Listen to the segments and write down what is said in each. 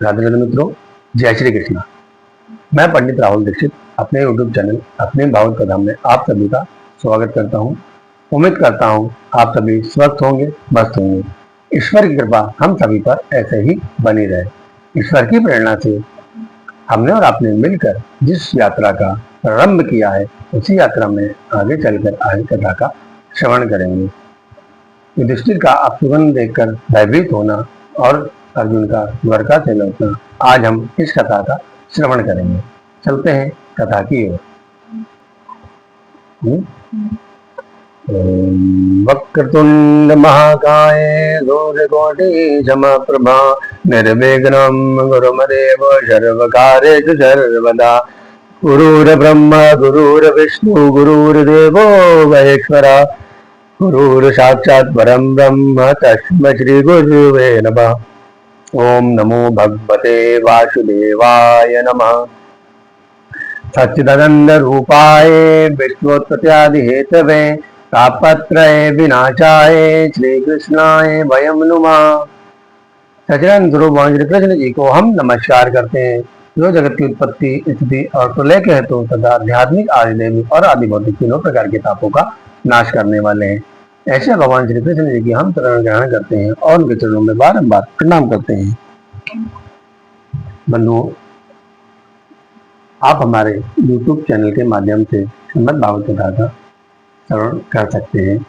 राधे राधे मित्रों, जय श्री कृष्णा। मैं पंडित राहुल दीक्षित अपने YouTube चैनल अपने भागवत कथा में आप सभी का स्वागत करता हूं। उम्मीद करता हूं आप सभी स्वस्थ होंगे, मस्त होंगे। ईश्वर की कृपा हम सभी पर ऐसे ही बनी रहे। ईश्वर की प्रेरणा से हमने और आपने मिलकर जिस यात्रा का प्रारंभ किया है, उसी यात्रा में आगे चलकर आगे कथा का श्रवण करेंगे। युधिष्ठिर का अपशगुन देखकर भयभीत होना और अर्जुन का द्वारका से लौटना, आज हम इस कथा का श्रवण करेंगे। चलते हैं कथा की ओर। वक्रतुंड महाकाय सूर्यकोटि समप्रभा निर्विघ्नं गुरुमदेव सर्वकार्येषु सर्वदा। गुरुर्ब्रह्मा गुरुर्विष्णु गुरुर्देवो महेश्वरा गुरुर् साक्षात् परं ब्रह्म तस्मै श्री गुरुवे नमः। ओम नमो भगवते वासुदेवाय नमः। सच्चिदानंद रूपाय विश्वोत्पत्त्यादि हेतवे तापत्रय विनाशाय श्री कृष्णाय वयं नुमः। सच्चिदानंद स्वरूप श्री कृष्ण जी को हम नमस्कार करते हैं, जो जगत की उत्पत्ति, स्थिति और प्रलय के हेतु तथा आध्यात्मिक, आदिदैविक और आदि भौतिक तीनों प्रकार के तापों का नाश करने वाले हैं। ऐसे भगवान श्री कृष्ण जी की हम शरण ग्रहण करते हैं और उनके चरणों में बारंबार प्रणाम करते हैं। बंधुओं, आप हमारे YouTube चैनल के माध्यम से श्रीमद् भागवत कथा का श्रवण कर सकते हैं,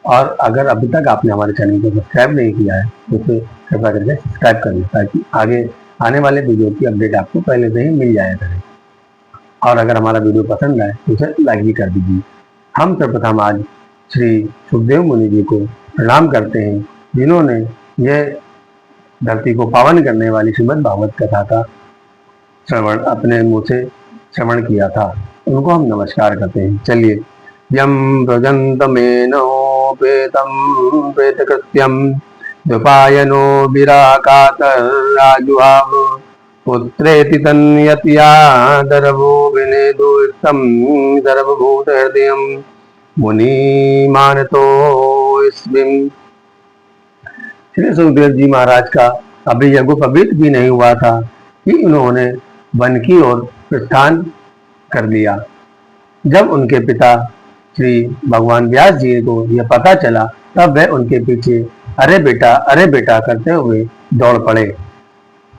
और अगर अभी तक आपने हमारे चैनल को सब्सक्राइब नहीं किया है तो उसे कृपया करके सब्सक्राइब कर लें, ताकि आगे आने वाले वीडियो की अपडेट आपको पहले से ही मिल जाया करे। और अगर हमारा वीडियो पसंद आए तो उसे लाइक भी कर दीजिए। हम सर्वप्रथम आज श्री सुखदेव मुनि जी को प्रणाम करते हैं, जिन्होंने यह धरती को पावन करने वाली श्रीमद् भागवत कथा का श्रवण अपने मुँह से श्रवण किया था। उनको हम नमस्कार करते हैं। चलिए। यम प्रजंतमेनो पेतम प्रेतकृत्यम द्विपायनो विराकात राजुहाव पुत्रेति तन्यत्या दरभो विनेदुष्टम दरभूत हृदयम मुनि मानतो स्मिं। श्री सुखदेव जी महाराज का अभी यज्ञोपवीत भी नहीं हुआ था कि उन्होंने वन की ओर प्रस्थान कर लिया। जब उनके पिता श्री भगवान व्यास जी को यह पता चला, तब वह उनके पीछे अरे बेटा करते हुए दौड़ पड़े।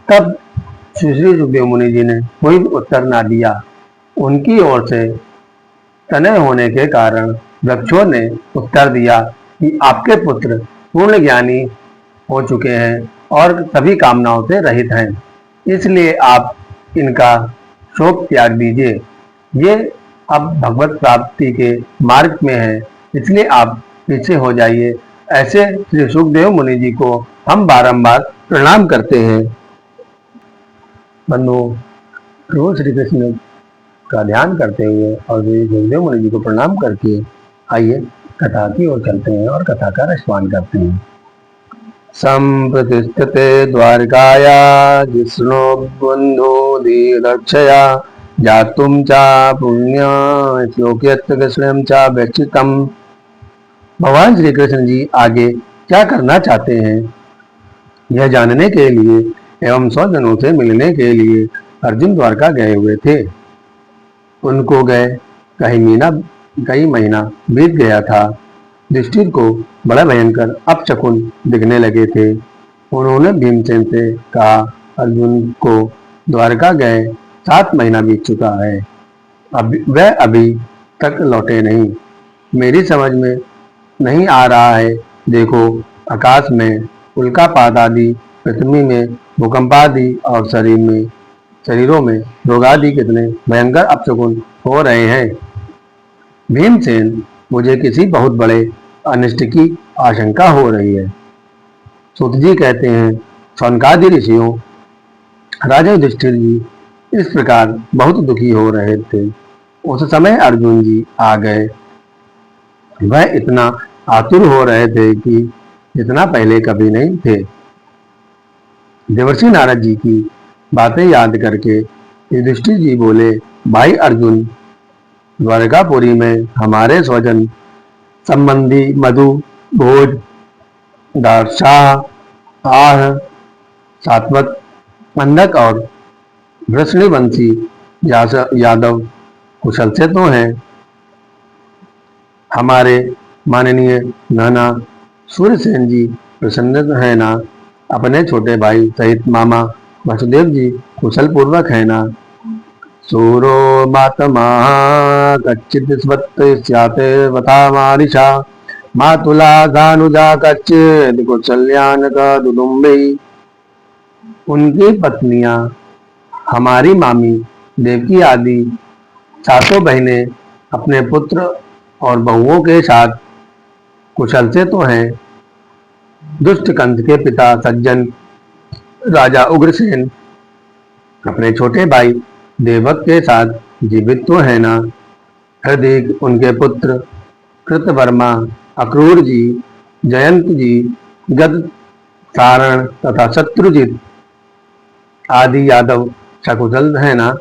तब श्री सुखदेव मुनि जी ने कोई उत्तर ना दिया। उनकी ओर से तनय होने के कारण वृक्षों ने उत्तर दिया कि आपके पुत्र पूर्ण ज्ञानी हो चुके हैं और सभी कामनाओं से रहित हैं, इसलिए आप इनका शोक त्याग दीजिए। ये अब भगवत प्राप्ति के मार्ग में है, इसलिए आप पीछे हो जाइए। ऐसे श्री सुखदेव मुनि जी को हम बारंबार प्रणाम करते हैं। बंधुओं, रोज श्री कृष्ण का ध्यान करते हुए और श्री सुखदेव मुनि जी को प्रणाम करके आइए कथा की ओर चलते हैं और कथा का रसपान करते हैं। संप्रतिष्ठते द्वारकाया जिष्णो बंधो दीरक्षया जातुम चा पुण्य श्लोक्यत्र कृष्णम चा व्यक्षितम। भगवान श्री कृष्ण जी आगे क्या करना चाहते हैं, यह जानने के लिए एवं स्वजनों से मिलने के लिए अर्जुन द्वारका गए हुए थे। उनको गए कई महीना बीत गया था। युधिष्ठिर को बड़ा भयंकर अपशकुन दिखने लगे थे। उन्होंने भीमसेन से कहा, अर्जुन को द्वारका गए 7 महीना बीत चुका है, वह अभी तक लौटे नहीं। मेरी समझ में नहीं आ रहा है। देखो, आकाश में उल्कापात आदि, पृथ्वी में भूकंप आदि और शरीरों में रोग आदि कितने भयंकर अपशकुन हो रहे हैं। भीमसेन, मुझे किसी बहुत बड़े अनिष्ट की आशंका हो रही है। सूत जी कहते हैं, शौनकादि ऋषियों, राजा युधिष्ठिर जी इस प्रकार बहुत दुखी हो रहे थे। उस समय अर्जुन जी आ गए। वह इतना आतुर हो रहे थे कि जितना पहले कभी नहीं थे। देवर्षि नारद जी की बातें याद करके युधिष्ठिर जी बोले, भाई अर्जुन, द्वारकापुरी में हमारे स्वजन संबंधी मधु, भोज, दारशाह, आह, सात्वत, अंधक और वृषणिवंशी यादव कुशल से तो हैं। हमारे माननीय नाना सूर्यसेन जी प्रसन्न है ना। अपने छोटे भाई सहित मामा वसुदेव जी कुशल पूर्वक है ना। सूरो मातमा कच्चित् स्वत्स्याते वतामारिषा मातुला धानुजा कच्चित् कुशल्यान का दुदुम्बी। उनकी पत्नियां हमारी मामी देवकी आदि सातों बहनें अपने पुत्र और बहुओं के साथ कुशल से तो हैं। दुष्ट कंस के पिता सज्जन राजा उग्रसेन अपने छोटे भाई देवक के साथ जीवित तो है ना। हृदय उनके पुत्र कृतवर्मा, अक्रूर जी, जयंत जी, गद सारण तथा शत्रुजित आदि यादव सकुशल है ना।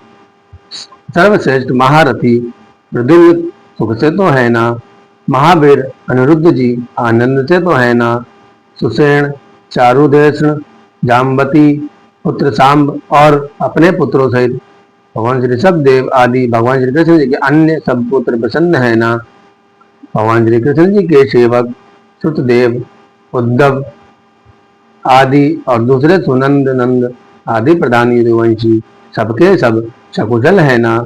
सर्वश्रेष्ठ महारथी प्रद्युम्न सुख से तो है ना। महावीर अनिरुद्ध जी आनंद से तो है ना। सुसेन, चारुदेशन, जाम्बती पुत्र सांब और अपने पुत्रों सहित भगवान श्री ऋषभ देव आदि भगवान श्री कृष्ण जी के अन्य सब पुत्र प्रसन्न है ना। भगवान श्री कृष्ण जी के सेवक सुतदेव, उद्धव आदि और दूसरे सुनंद नंद आदि प्रधान यदुवंशी सबके सब सकुशल है ना।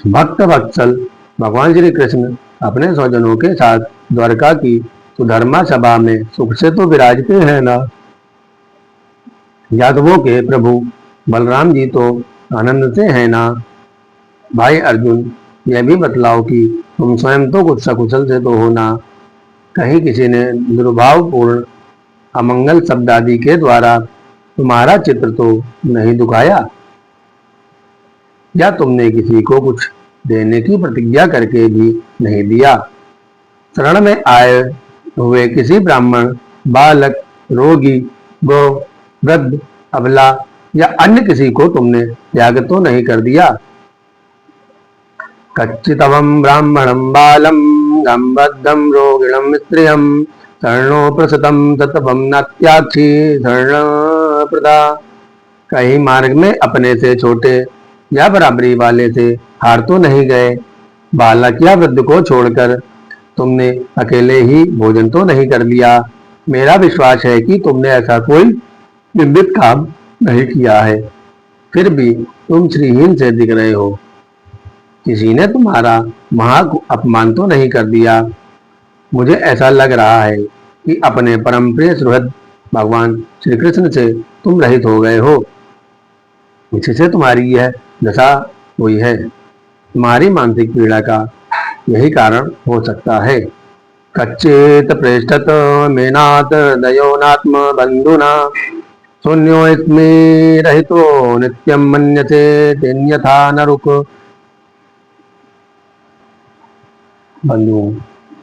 भक्त वत्सल भगवान श्री कृष्ण अपने स्वजनों के साथ द्वारका की सुधर्मा सभा में सुख से तो विराजते हैं ना। यादवों के प्रभु बलराम जी तो आनंद से है ना। भाई अर्जुन, यह भी बतलाओ कि तुम स्वयं तो कुछ सकुशल से तो हो ना। कहीं किसी ने दुर्भावपूर्ण अमंगल शब्द आदि के द्वारा तुम्हारा चित्र तो नहीं दुखाया, या तुमने किसी को कुछ देने की प्रतिज्ञा करके भी नहीं दिया। शरण में आए हुए किसी ब्राह्मण, बालक, रोगी, गौ, वृद्ध, अबला या अन्य किसी को तुमने त्याग तो नहीं कर दिया। कच्चितवं ब्राह्मणं बालं गंबद्धं रोगिणं स्त्रियं शरणो प्रसतं ततवं नात्याक्षी शरण प्रदा। कहीं मार्ग में अपने से छोटे या बराबरी वाले से हार तो नहीं गए। बालक या वृद्ध को छोड़कर तुमने अकेले ही भोजन तो नहीं कर लिया। मेरा विश्वास है कि तुमने ऐसा कोई निंदित काम नहीं किया है, फिर भी तुम श्रीहीन से दिख रहे हो। किसी ने तुम्हारा महा अपमान तो नहीं कर दिया। मुझे ऐसा लग रहा है कि अपने परम प्रिय सुहृद भगवान श्री कृष्ण से तुम रहित हो गए हो। इससे तुम्हारी यह दशा हुई है। तुम्हारी मानसिक पीड़ा का यही कारण हो सकता है। कच्चित पृष्ठत मेनात दयोनात्म बंधुना शून्योस्मि रहितो नित्यं मन्यसे तेन्यथा नरुक। बंधु,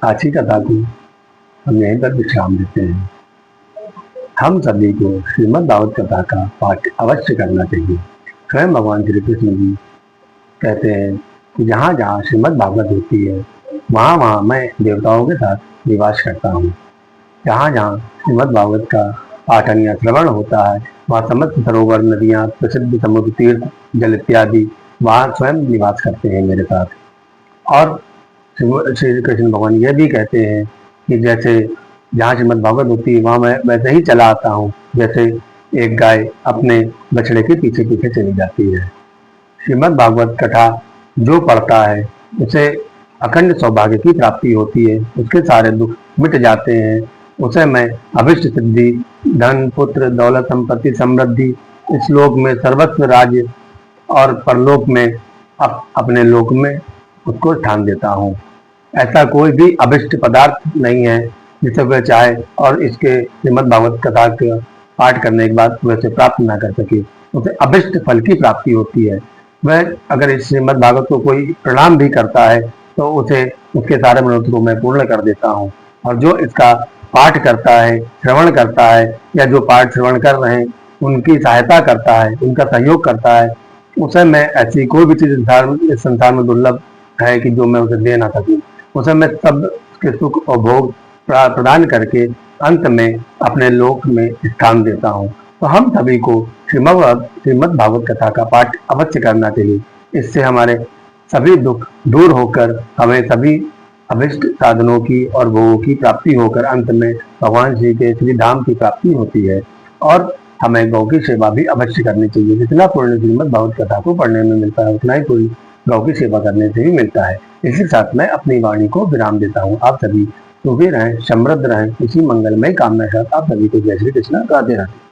आज की कथा को हम यहीं पर विश्राम देते हैं। हम सभी को श्रीमद् भागवत कथा का पाठ अवश्य करना चाहिए। स्वयं भगवान श्री कृष्ण जी कहते हैं कि जहाँ जहाँ श्रीमद् भागवत होती है वहाँ वहाँ मैं देवताओं के साथ निवास करता हूँ। जहाँ जहाँ श्रीमद् भागवत का पाठन या श्रवण होता है वहाँ समस्त सरोवर, नदियाँ, प्रसिद्ध समुद्र, तीर्थ, जल इत्यादि वहाँ स्वयं निवास करते हैं मेरे साथ। और श्री कृष्ण भगवान यह भी कहते हैं कि जैसे जहाँ श्रीमद् भागवत होती है वहाँ मैं वैसे ही चला आता हूँ जैसे एक गाय अपने बछड़े के पीछे पीछे चली जाती है। श्रीमद् भागवत कथा जो पढ़ता है उसे अखंड सौभाग्य की प्राप्ति होती है, उसके सारे दुख मिट जाते हैं। उसे मैं अभिष्ट सिद्धि, धन, पुत्र, दौलत, संपत्ति, समृद्धि, इस लोक में सर्वस्व राज्य और परलोक में अपने लोक में उसको स्थान देता हूँ। ऐसा कोई भी अभिष्ट पदार्थ नहीं है जिसे वह चाहे और इसके श्रीमद् भागवत कथा का पाठ करने के बाद वैसे प्राप्त ना कर सके। उसे अभिष्ट फल की प्राप्ति होती है। वह अगर इस श्रीमद् भागवत को कोई प्रणाम भी करता है तो उसे उसके सारे मनोरथ को मैं पूर्ण कर देता हूँ। और जो इसका पाठ करता है, श्रवण करता है या जो पाठ श्रवण कर रहे हैं उनकी सहायता करता है, उनका सहयोग करता है, उसे मैं ऐसी कोई भी चीज इस संसार में दुर्लभ है कि जो मैं उसे दे ना सकूं, उसे मैं सब के सुख और भोग प्रदान करके अंत में अपने लोक में स्थान देता हूँ। तो हम सभी को श्रीमद् भागवत कथा का पाठ अवश्य करना चाहिए। इससे हमारे सभी दुख दूर होकर हमें सभी अभिष्ट साधनों की और भोगों की प्राप्ति होकर अंत में भगवान श्री के श्री धाम की प्राप्ति होती है। और हमें गौ की सेवा भी अवश्य करनी चाहिए। जितना पुण्य श्रीमद् भागवत कथा को पढ़ने में मिलता है उतना ही पुण्य गौ की सेवा करने से भी मिलता है। इसी साथ मैं अपनी वाणी को विराम देता हूँ। आप सभी सुखी रहें, समृद्ध रहें। इसी मंगलमय कामना साथ आप सभी को जय श्री कृष्ण। राधे राधे।